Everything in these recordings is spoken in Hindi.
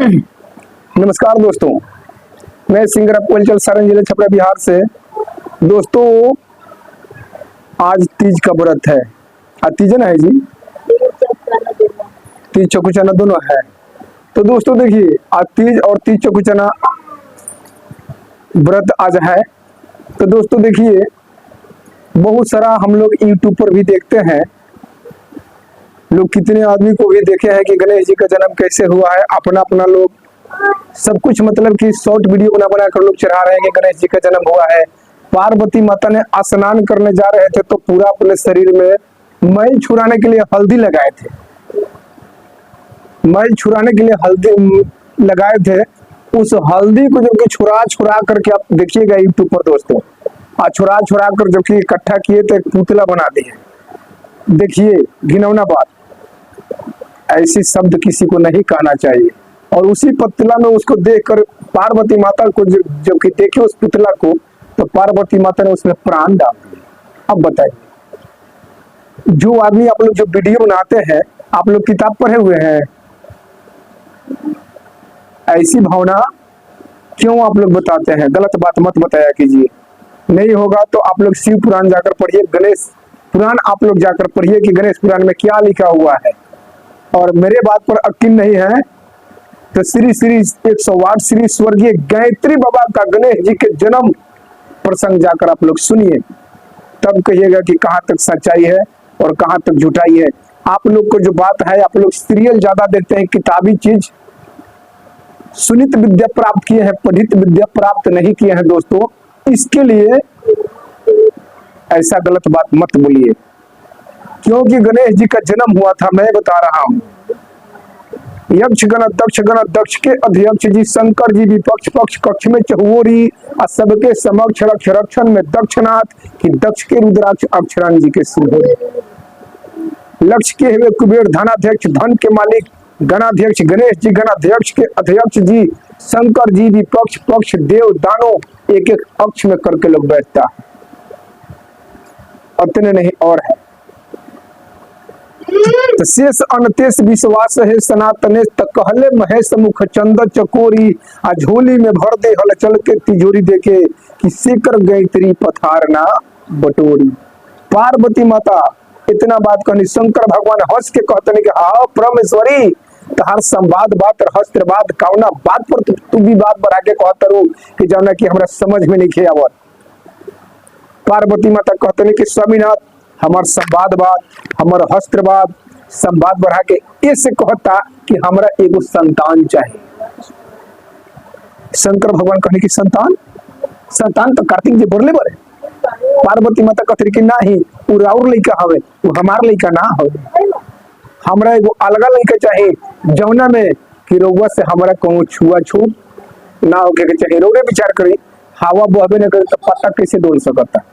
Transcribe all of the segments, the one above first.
नमस्कार दोस्तों, मैं सिंगर अप्पल सारण जिले छपरा बिहार से। दोस्तों, आज तीज का व्रत है। आज तीज है जी, तीज चकुचना दोनों है। तो दोस्तों देखिए, आज तीज और तीज चकुचना व्रत आज है। तो दोस्तों देखिए, बहुत सारा हम लोग यूट्यूब पर भी देखते हैं, लोग कितने आदमी को भी देखे हैं कि गणेश जी का जन्म कैसे हुआ है। अपना अपना लोग सब कुछ मतलब कि शॉर्ट वीडियो बना बना कर लोग चढ़ा रहे हैं कि गणेश जी का जन्म हुआ है। पार्वती माता ने स्नान करने जा रहे थे तो पूरा अपने शरीर में मैल छुड़ाने के लिए हल्दी लगाए थे। मैल छुड़ाने के लिए हल्दी लगाए थे। उस हल्दी को जबकि छुड़ा छुड़ा करके आप देखिएगा यूट्यूब पर दोस्तों, छुड़ा छुड़ा कर जबकि इकट्ठा किए तो एक पुतला बना दिए। देखिए, घिनौना बात, ऐसी शब्द किसी को नहीं कहना चाहिए। और उसी पुतला में उसको देखकर पार्वती माता को जबकि देखे उस पुतला को, तो पार्वती माता ने उसमें प्राण डाल दिए। अब बताइए, जो आदमी आप लोग जो वीडियो बनाते हैं, आप लोग किताब पढ़े हुए हैं? ऐसी भावना क्यों आप लोग बताते हैं? गलत बात मत बताया कीजिए। नहीं होगा तो आप लोग शिव पुराण जाकर पढ़िए, गणेश पुराण आप लोग जाकर पढ़िए कि गणेश पुराण में क्या लिखा हुआ है। और मेरे बात पर यकीन नहीं है तो श्री श्री 108 श्री स्वर्गीय गायत्री बाबा का गणेश जी के जन्म प्रसंग जाकर आप लोग सुनिए, तब कहिएगा कि कहाँ तक सच्चाई है और कहाँ तक झूठाई है। आप लोग को जो बात है, आप लोग सीरियल ज्यादा देखते हैं, किताबी चीज सुनित विद्या प्राप्त किए हैं, पढ़ित विद्या प्राप्त नहीं किए हैं। दोस्तों, इसके लिए ऐसा गलत बात मत बोलिए, क्योंकि गणेश जी का जन्म हुआ था। मैं बता रहा हूं, यक्ष गण दक्ष के अध्यक्ष जी शंकर जी विपक्ष पक्ष कक्ष में चहुओरी, सबके समक्ष रक्ष रक्षण में दक्षनाथ कि दक्ष के रुद्राक्ष अक्षरान जी के सिंहोरी। लक्ष्य के हुए कुबेर धनाध्यक्ष धन के मालिक गणाध्यक्ष गणेश जी, गणाध्यक्ष के अध्यक्ष जी शंकर जी विपक्ष पक्ष देव दानों एक एक पक्ष में करके लोग बैठता। उतने नहीं और है। तो शेष अनतेश विश्वास है सनातने कहले महेश मुख चंद चकोरी, झोली में भर दे हलचल के तिजोरी देके कि सेकर गायत्री पथारना बटोरी। पार्वती माता इतना बात कहनी, शंकर भगवान हंस के कहते कि हाँ परमेश्वरी, तहार संवाद बात और हस्त्र बात कावना बात पर तू भी बात बढ़ा के कहत रू कि जाना कि हमरा समझ में नहीं आवत। पार्वती माता कहते कि स्वामीनाथ, हमार संवाद बात हमार हस्त्र बात संवाद बढ़ा के ऐसे कहता कि हमरा एगो संतान चाहिए। शंकर भगवान कहने की संतान तो कार्तिक जी बोले बड़े। पार्वती माता कहते कि नहीं, वो राउर लड़का हवे, वो हमार लड़का ना हो, हमरा एगो अलग लड़का चाहिए जौना में कि रउआ से हमरा कहूँ छुआ छूत ना होके के चाहिए। रउरे विचार करी, हवा बहबे न करे तो पत्ता कैसे डोल सकता।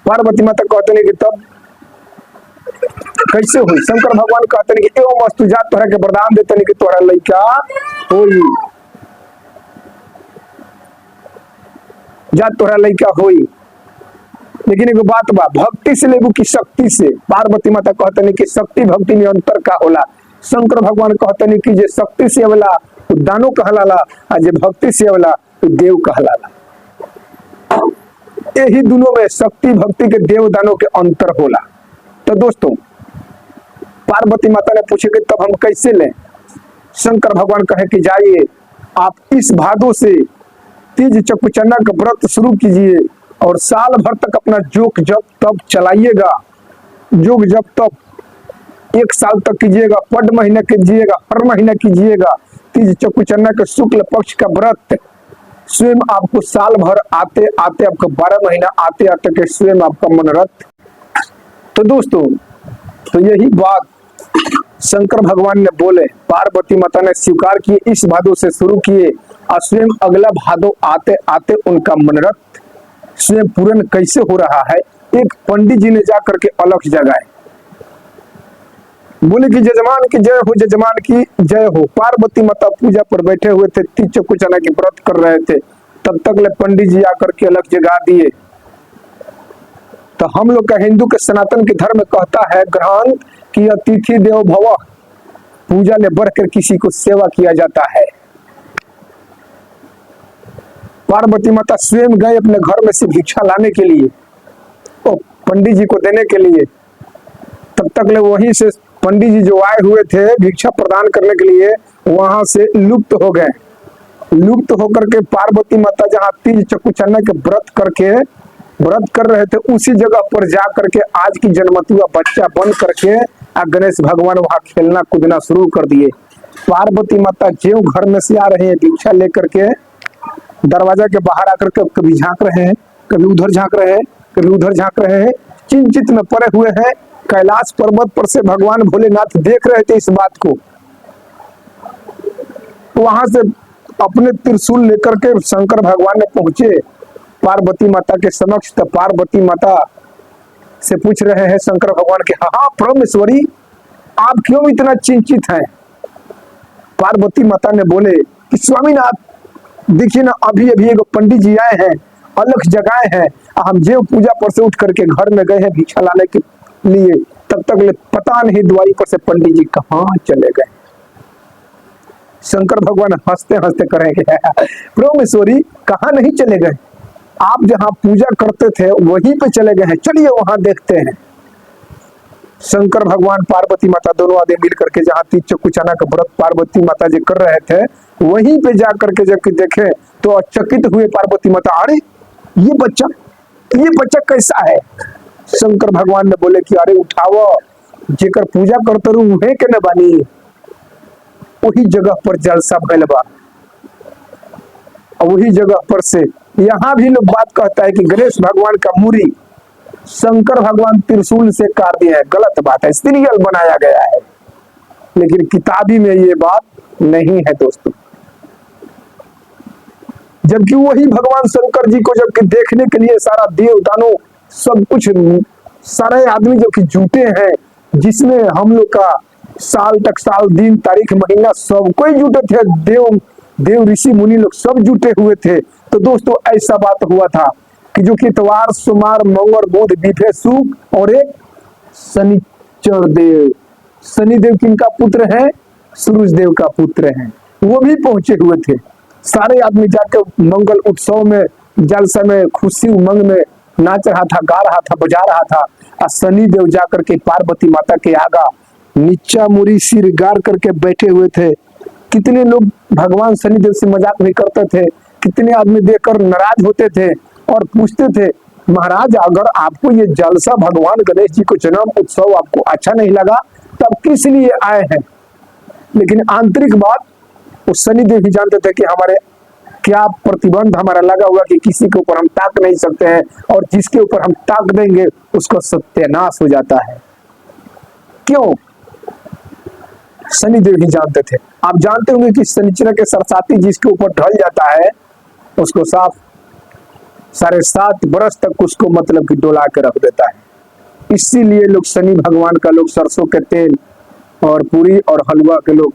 पार्वती माता कहते नहीं कि तब कैसे हुई? शंकर भगवान कहते नहीं कि एवं वस्तु जात तोहरा के वरदान देते नहीं कि तोहरा लड़का होई, जात तोहरा लड़का होई। लेकिन एगो बात बा, भक्ति से लेबू की शक्ति से? पार्वती माता कहते नहीं कि शक्ति भक्ति में अंतर का होला। शंकर भगवान कहते नहीं कि जे शक्ति से अवला तो दानो कहलाला, और जे भक्ति से अवला तो देव कहलाला। यही दोनों में शक्ति भक्ति के देव दानों के अंतर होला। तो दोस्तों, पार्वती माता ने पूछे कि तब हम कैसे लें? शंकर भगवान कहे कि जाइए आप इस भादों से तीज चकुचना का व्रत शुरू कीजिए और साल भर तक अपना जोग जप तप चलाइएगा। जोग जप तप 1 साल तक कीजिएगा, पड महीना कीजिएगा, हर महीना कीजिएगा। तीज चकुचना के शुक्ल पक्ष का व्रत स्वयं आपको साल भर आते आते आपको 12 महीना आते आते के स्वयं आपका मनोरथ। तो दोस्तों, तो यही बात शंकर भगवान ने बोले, पार्वती माता ने स्वीकार किए, इस भादों से शुरू किए और स्वयं अगला भादों आते आते उनका मनोरथ स्वयं पूर्ण कैसे हो रहा है। एक पंडित जी ने जाकर के अलख जगाए, बोले कि जजमान की जय हो, जजमान की जय हो। पार्वती माता पूजा पर बैठे हुए थे, तीज चकुचना की व्रत कर रहे थे, तब तक ले पंडित जी आकर के अलग जगा दिए। तो हम लोग का हिंदू के सनातन के धर्म कहता है ग्रहण कि अतिथि देवो भव, पूजा ले बढ़कर किसी को सेवा किया जाता है। पार्वती माता स्वयं गए अपने घर में से भिक्षा लाने के लिए और पंडित जी को देने के लिए। तब तक ले वहीं से पंडित जी जो आए हुए थे भिक्षा प्रदान करने के लिए वहां से लुप्त हो गए। लुप्त होकर के पार्वती माता जहाँ तीज चकुचन्ना के व्रत कर रहे थे उसी जगह पर जा करके आज की जन्मतुआ बच्चा बन करके गणेश भगवान वहां खेलना कूदना शुरू कर दिए। पार्वती माता ज्यों घर में से आ रहे हैं भिक्षा लेकर के दरवाजा के बाहर आकर के कभी झांक रहे हैं, कभी उधर झांक रहे हैं, कभी उधर झांक रहे हैं, चिंतित में पड़े हुए हैं। कैलाश पर्वत पर से भगवान भोलेनाथ देख रहे थे इस बात को। वहां से अपने त्रिशूल लेकर के शंकर भगवान ने पहुंचे पार्वती माता के समक्ष। तो पार्वती माता से पूछ रहे हैं शंकर भगवान के, हाँ परमेश्वरी आप क्यों इतना चिंतित हैं? पार्वती माता ने बोले कि स्वामीनाथ देखिए ना, अभी अभी एक पंडित जी आए हैं, अलग जगाए हैं, हम जो पूजा पर से उठ करके घर में गए हैं भिक्षा लाने के लिए, तब तक पता नहीं द्वारी पर से पंडित जी कहाँ चले गए। शंकर भगवान हंसते हंसते करेंगे, परमेश्वरी कहाँ नहीं चले गए, आप जहाँ पूजा करते थे वहीं पे चले गए हैं, चलिए वहां देखते हैं। शंकर भगवान पार्वती माता दोनों आदमी मिल करके जहाँ तीज चकुचन्ना का व्रत पार्वती माता जी कर रहे थे वहीं पे जा करके जब देखे तो चकित हुए पार्वती माता, अरे ये बच्चा कैसा है? शंकर भगवान ने बोले कि अरे उठाओ, जेकर पूजा करते रहू उहे के न बानी, वही जगह पर जलसा भइल बा। वही जगह पर से यहाँ भी लोग बात कहता है कि गणेश भगवान का मूरी शंकर भगवान त्रिशूल से काट दिया है। गलत बात है, सीरियल बनाया गया है, लेकिन किताबी में ये बात नहीं है दोस्तों। जबकि वही भगवान शंकर जी को जबकि देखने के लिए सारा देव दानव सब कुछ सारे आदमी जो कि जुटे हैं, जिसमें हम लोग का साल तक साल दिन तारीख महीना सब कोई जुटे थे, देव ऋषि मुनि लोग सब जुटे हुए थे। तो दोस्तों ऐसा बात हुआ था कि जो कि इतवार सोमवार मंगल बुध बिफे सुख और एक शनिचर देव, शनिदेव किनका पुत्र है? सूरज देव का पुत्र है, वो भी पहुंचे हुए थे। सारे आदमी जाकर मंगल उत्सव में जलसा में खुशी उमंग में नाच रहा था, गा रहा था, बजा रहा था। और शनि देव जाकर के पार्वती माता के आगा नीचा मुरी सिर गाड़ करके बैठे हुए थे। कितने लोग भगवान शनिदेव से मजाक भी करते थे, कितने आदमी देखकर नाराज होते थे और पूछते थे, महाराज अगर आपको ये जलसा भगवान गणेश जी को जन्म उत्सव आपको अच्छा नहीं लगा तब किस लिए आए हैं? लेकिन आंतरिक बात वो शनिदेव भी जानते थे कि हमारे क्या प्रतिबंध हमारा लगा हुआ कि किसी के ऊपर हम ताक नहीं सकते हैं, और जिसके ऊपर हम ताक देंगे उसका सत्यानाश हो जाता है। क्यों? शनिदेव ही जानते थे। आप जानते होंगे कि शनिचर के सरसाती जिसके ऊपर ढल जाता है उसको साफ 7.5 बरस तक उसको मतलब कि डोला के रख देता है। इसीलिए लोग शनि भगवान का लोग सरसों के तेल और पूरी और हलवा के लोग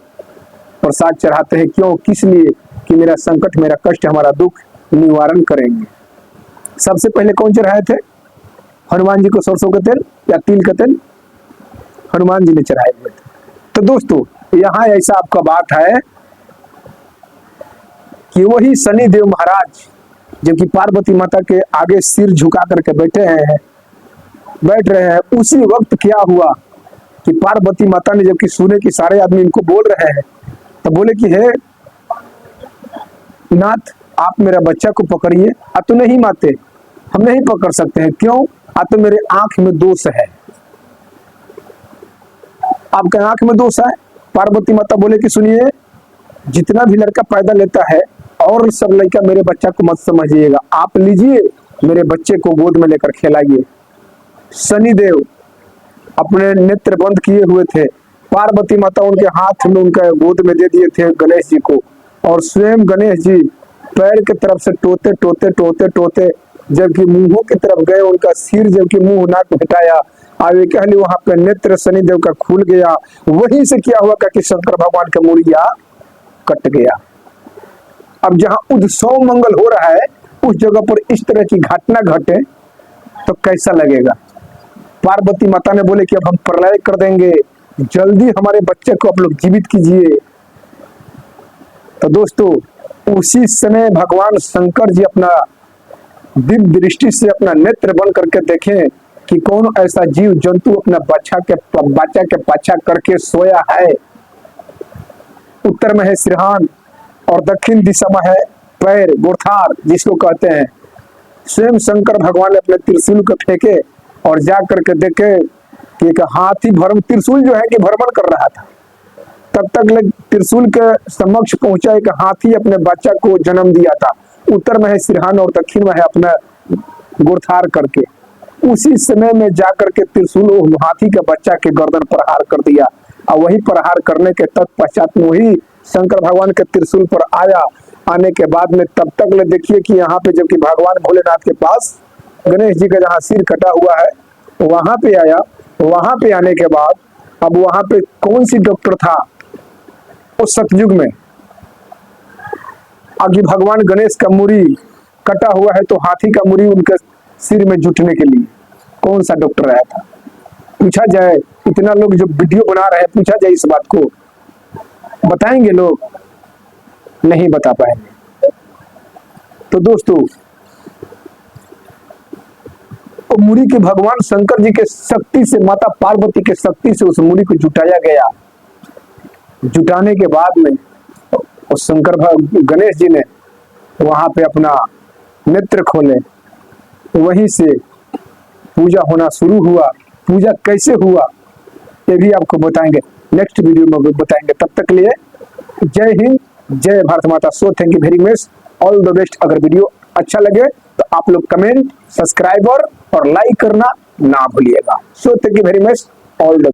प्रसाद चढ़ाते हैं। क्यों? किस लिए? कि मेरा संकट, मेरा कष्ट, हमारा दुख निवारण करेंगे। सबसे पहले कौन चढ़ाए थे? हनुमान जी को सरसों का तेल या तिल का तेल हनुमान जी ने चढ़ाए हुए थे। तो दोस्तों यहाँ ऐसा आपका बात है कि वही शनि देव महाराज जबकि पार्वती माता के आगे सिर झुका करके बैठ रहे हैं, उसी वक्त क्या हुआ कि पार्वती माता ने जबकि सुने कि सारे आदमी इनको बोल रहे हैं तो बोले कि हे नाथ आप मेरा बच्चा को पकड़िए। आ तो नहीं माते, हम नहीं पकड़ सकते हैं। क्यों? आ तो मेरे आंख में दोष है। आपके आंख में दोष है? पार्वती माता बोले कि सुनिए, जितना भी लड़का पैदा लेता है और सब लड़का मेरे बच्चा को मत समझिएगा, आप लीजिए मेरे बच्चे को गोद में लेकर खिलाइए। शनिदेव अपने नेत्र बंद किए हुए थे, पार्वती माता उनके हाथ में उनका गोद में दे दिए थे गणेश जी को, और स्वयं गणेश जी पैर की तरफ से टोते टोते टोते टोते जबकि मुंहों की तरफ गए, उनका सिर जबकि मुंह नाक हटाया, आगे कहली वहां पे नेत्र शनिदेव का खुल गया। वहीं से क्या हुआ कि शंकर भगवान का मुड़िया कट गया। अब जहां उत्सव मंगल हो रहा है उस जगह पर इस तरह की घटना घटे तो कैसा लगेगा? पार्वती माता ने बोले कि अब हम प्रलय कर देंगे, जल्दी हमारे बच्चे को आप लोग जीवित कीजिए। तो दोस्तों उसी समय भगवान शंकर जी अपना दिव्य दृष्टि से अपना नेत्र बंद करके देखें कि कौन ऐसा जीव जंतु अपना बच्चा के पाछा करके सोया है। उत्तर में है सिरहान और दक्षिण दिशा में है पैर गोरथार जिसको कहते हैं। स्वयं शंकर भगवान ने अपने त्रिशूल को फेंके और जा करके देखे कि एक हाथी त्रिशूल जो है कि भ्रमण कर रहा था। तब तक त्रिशूल के समक्ष पहुंचा एक हाथी अपने बच्चा को जन्म दिया था। उत्तर में है सिरहान और दक्षिण में है अपना गोरथार करके। उसी समय में जाकर के त्रिशूल हाथी के बच्चा के गर्दन प्रहार कर दिया और वही प्रहार करने के तत्पश्चात वही शंकर भगवान के त्रिशूल पर आया। आने के बाद में तब तक ले देखिए कि यहाँ पे जबकि भगवान भोलेनाथ के पास गणेश जी का जहाँ सिर कटा हुआ है वहां पे आया। वहां पे आने के बाद अब वहां पे कौन सी डॉक्टर था उस सतयुग में? आगे भगवान गणेश का मुरी कटा हुआ है तो हाथी का मुरी उनके सिर में जुटने के लिए कौन सा डॉक्टर आया था? पूछा जाए, इतना लोग जो वीडियो बना रहे हैं, पूछा जाए इस बात को, बताएंगे लोग? नहीं बता पाएंगे। तो दोस्तों मुरी के भगवान शंकर जी के शक्ति से, माता पार्वती के शक्ति से उस मुरी को जुटाया गया। जुटाने के बाद में शंकर गणेश जी ने वहां पे अपना नेत्र खोले, वहीं से पूजा होना शुरू हुआ। पूजा कैसे हुआ ये भी आपको बताएंगे, नेक्स्ट वीडियो में बताएंगे। तब तक के लिए जय हिंद, जय भारत माता। So thank you very much, all the best. अगर वीडियो अच्छा लगे तो आप लोग कमेंट, सब्सक्राइबर और लाइक करना ना भूलिएगा। So thank you very much, all the